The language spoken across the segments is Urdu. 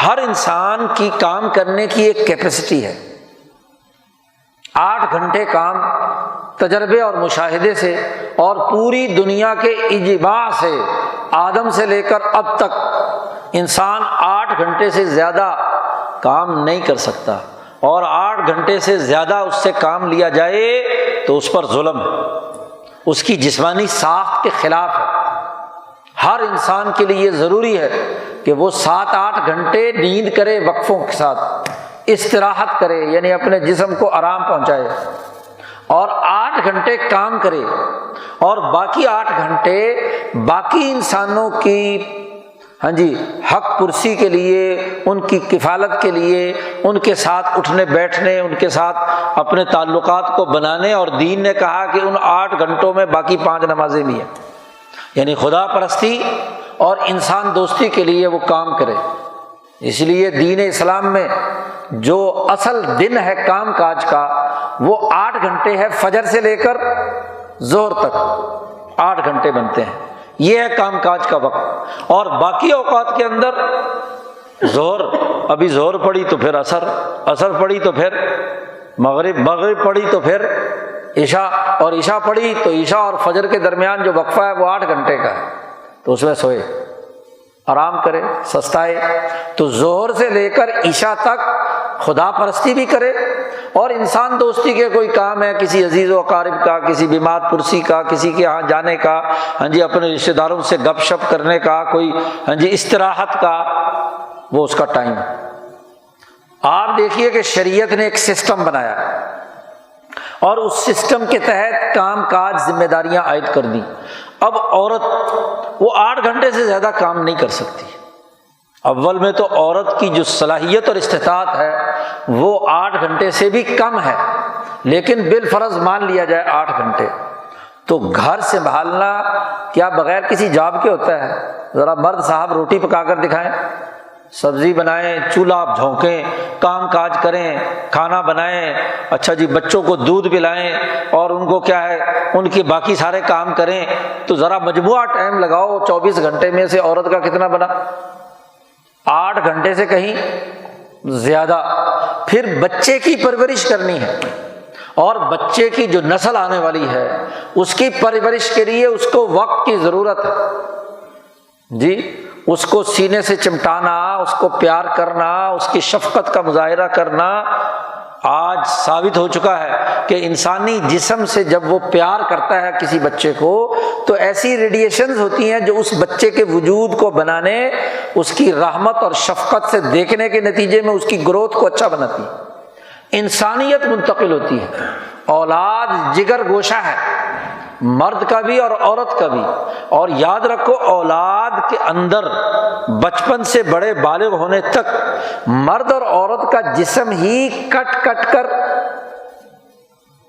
ہر انسان کی کام کرنے کی ایک کیپیسٹی ہے۔ 8 گھنٹے کام تجربے اور مشاہدے سے اور پوری دنیا کے اجماع سے آدم سے لے کر اب تک انسان 8 گھنٹے سے زیادہ کام نہیں کر سکتا، اور 8 گھنٹے سے زیادہ اس سے کام لیا جائے تو اس پر ظلم ہے، اس کی جسمانی ساخت کے خلاف ہے۔ ہر انسان کے لیے ضروری ہے کہ وہ 7-8 گھنٹے نیند کرے، وقفوں کے ساتھ استراحت کرے، یعنی اپنے جسم کو آرام پہنچائے، اور 8 گھنٹے کام کرے، اور باقی 8 گھنٹے باقی انسانوں کی حق پرسی کے لیے، ان کی کفالت کے لیے، ان کے ساتھ اٹھنے بیٹھنے، ان کے ساتھ اپنے تعلقات کو بنانے، اور دین نے کہا کہ ان 8 گھنٹوں میں باقی 5 نمازیں بھی ہیں، یعنی خدا پرستی اور انسان دوستی کے لیے وہ کام کرے۔ اس لیے دین اسلام میں جو اصل دن ہے کام کاج کا وہ 8 گھنٹے ہے، فجر سے لے کر ظہر تک 8 گھنٹے بنتے ہیں، یہ ہے کام کاج کا وقت۔ اور باقی اوقات کے اندر ظہر، ابھی ظہر پڑی تو پھر عصر پڑی تو پھر مغرب پڑی تو پھر عشاء، اور عشاء پڑی تو عشاء اور فجر کے درمیان جو وقفہ ہے وہ 8 گھنٹے کا ہے، تو اس میں سوئے، آرام کرے، سستائے۔ تو ظہر سے لے کر عشاء تک خدا پرستی بھی کرے، اور انسان دوستی کے کوئی کام ہے، کسی عزیز و اقارب کا، کسی بیمار پرسی کا، کسی کے ہاں جانے کا، اپنے رشتہ داروں سے گپ شپ کرنے کا، کوئی استراحت کا، وہ اس کا ٹائم۔ آپ دیکھیے کہ شریعت نے ایک سسٹم بنایا اور اس سسٹم کے تحت کام کاج ذمہ داریاں عائد کر دی۔ اب عورت وہ 8 گھنٹے سے زیادہ کام نہیں کر سکتی۔ اول میں تو عورت کی جو صلاحیت اور استطاعت ہے وہ 8 گھنٹے سے بھی کم ہے، لیکن بالفرض مان لیا جائے 8 گھنٹے، تو گھر سنبھالنا کیا بغیر کسی جاب کے ہوتا ہے؟ ذرا مرد صاحب روٹی پکا کر دکھائیں، سبزی بنائیں، چولہا جھونکیں، کام کاج کریں، کھانا بنائیں، اچھا جی بچوں کو دودھ پلائیں، اور ان کو کیا ہے ان کے باقی سارے کام کریں، تو ذرا مجموعہ ٹائم لگاؤ، 24 گھنٹے میں سے عورت کا کتنا بنا؟ 8 گھنٹے سے کہیں زیادہ۔ پھر بچے کی پرورش کرنی ہے، اور بچے کی جو نسل آنے والی ہے اس کی پرورش کے لیے اس کو وقت کی ضرورت ہے جی، اس کو سینے سے چمٹانا، اس کو پیار کرنا، اس کی شفقت کا مظاہرہ کرنا۔ آج ثابت ہو چکا ہے کہ انسانی جسم سے جب وہ پیار کرتا ہے کسی بچے کو تو ایسی ریڈیشنز ہوتی ہیں جو اس بچے کے وجود کو بنانے، اس کی رحمت اور شفقت سے دیکھنے کے نتیجے میں اس کی گروتھ کو اچھا بناتی ہے، انسانیت منتقل ہوتی ہے۔ اولاد جگر گوشہ ہے، مرد کا بھی اور عورت کا بھی، اور یاد رکھو اولاد کے اندر بچپن سے بڑے بالغ ہونے تک مرد اور عورت کا جسم ہی کٹ کٹ کر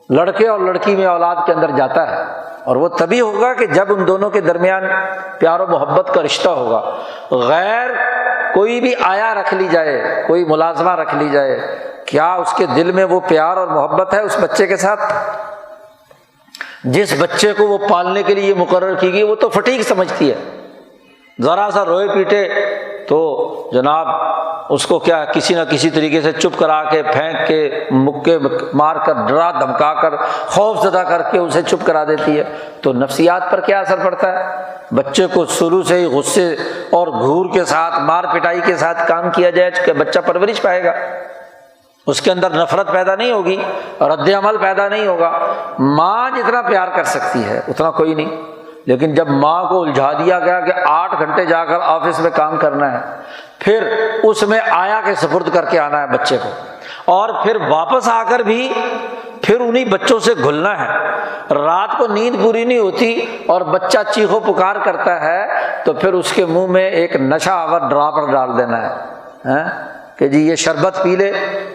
لڑکے اور لڑکی میں اولاد کے اندر جاتا ہے، اور وہ تبھی ہوگا کہ جب ان دونوں کے درمیان پیار و محبت کا رشتہ ہوگا۔ غیر کوئی بھی آیا رکھ لی جائے، کوئی ملازمہ رکھ لی جائے، کیا اس کے دل میں وہ پیار اور محبت ہے اس بچے کے ساتھ؟ جس بچے کو وہ پالنے کے لیے مقرر کی گئی وہ تو فٹیگ سمجھتی ہے، ذرا سا روئے پیٹے تو جناب اس کو کیا کسی نہ کسی طریقے سے چپ کرا کے، پھینک کے، مکے مار کر، ڈرا دھمکا کر، خوف زدہ کر کے اسے چپ کرا دیتی ہے۔ تو نفسیات پر کیا اثر پڑتا ہے؟ بچے کو شروع سے ہی غصے اور گھور کے ساتھ، مار پٹائی کے ساتھ کام کیا جائے کہ بچہ پرورش پائے گا، اس کے اندر نفرت پیدا نہیں ہوگی، رد عمل پیدا نہیں ہوگا۔ ماں جتنا پیار کر سکتی ہے اتنا کوئی نہیں، لیکن جب ماں کو الجھا دیا گیا کہ 8 گھنٹے جا کر آفس میں کام کرنا ہے، پھر اس میں آیا کے سپرد کر کے آنا ہے بچے کو، اور پھر واپس آ کر بھی پھر انہی بچوں سے گھلنا ہے، رات کو نیند پوری نہیں ہوتی اور بچہ چیخو پکار کرتا ہے تو پھر اس کے منہ میں ایک نشہ آور ڈراپر ڈال دینا ہے کہ جی یہ شربت پی لے،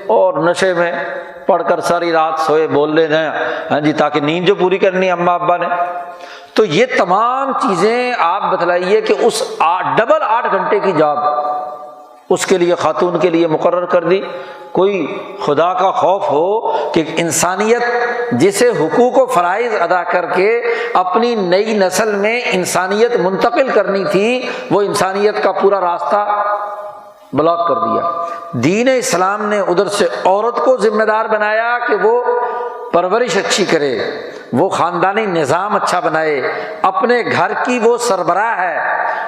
اور نشے میں پڑھ کر ساری رات سوئے بول لینا ہے جی، تاکہ نیند جو پوری کرنی ہے اماں ابا نے۔ تو یہ تمام چیزیں آپ بتلائیے کہ اس ڈبل 8 گھنٹے کی جاب اس کے لیے، خاتون کے لیے مقرر کر دی۔ کوئی خدا کا خوف ہو کہ انسانیت جسے حقوق و فرائض ادا کر کے اپنی نئی نسل میں انسانیت منتقل کرنی تھی، وہ انسانیت کا پورا راستہ بلاک کر دیا۔ دین اسلام نے ادھر سے عورت کو ذمہ دار بنایا کہ وہ پرورش اچھی کرے، وہ خاندانی نظام اچھا بنائے، اپنے گھر کی وہ سربراہ ہے۔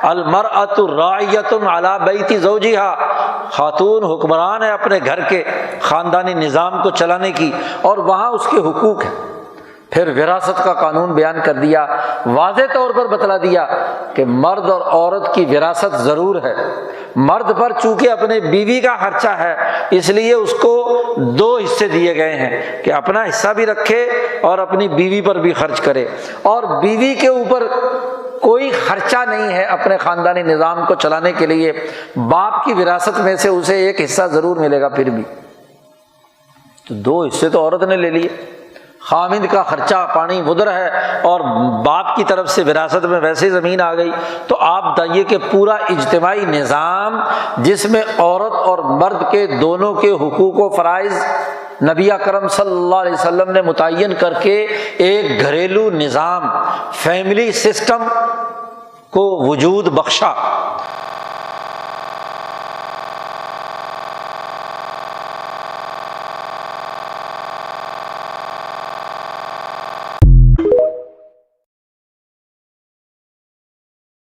المرأۃ راعیۃ علی بیت زوجہا، خاتون حکمران ہے اپنے گھر کے خاندانی نظام کو چلانے کی، اور وہاں اس کے حقوق ہیں۔ پھر وراثت کا قانون بیان کر دیا، واضح طور پر بتلا دیا کہ مرد اور عورت کی وراثت ضرور ہے۔ مرد پر چونکہ اپنے بیوی کا خرچہ ہے، اس لیے اس کو 2 حصے دیے گئے ہیں کہ اپنا حصہ بھی رکھے اور اپنی بیوی پر بھی خرچ کرے، اور بیوی کے اوپر کوئی خرچہ نہیں ہے اپنے خاندانی نظام کو چلانے کے لیے۔ باپ کی وراثت میں سے اسے 1 حصہ ضرور ملے گا پھر بھی، تو 2 حصے تو عورت نے لے لیے۔ خامند کا خرچہ پانی ادھر ہے اور باپ کی طرف سے وراثت میں ویسے زمین آ گئی، تو آپ بتائیے کہ پورا اجتماعی نظام جس میں عورت اور مرد کے دونوں کے حقوق و فرائض نبی اکرم صلی اللہ علیہ وسلم نے متعین کر کے ایک گھریلو نظام، فیملی سسٹم کو وجود بخشا،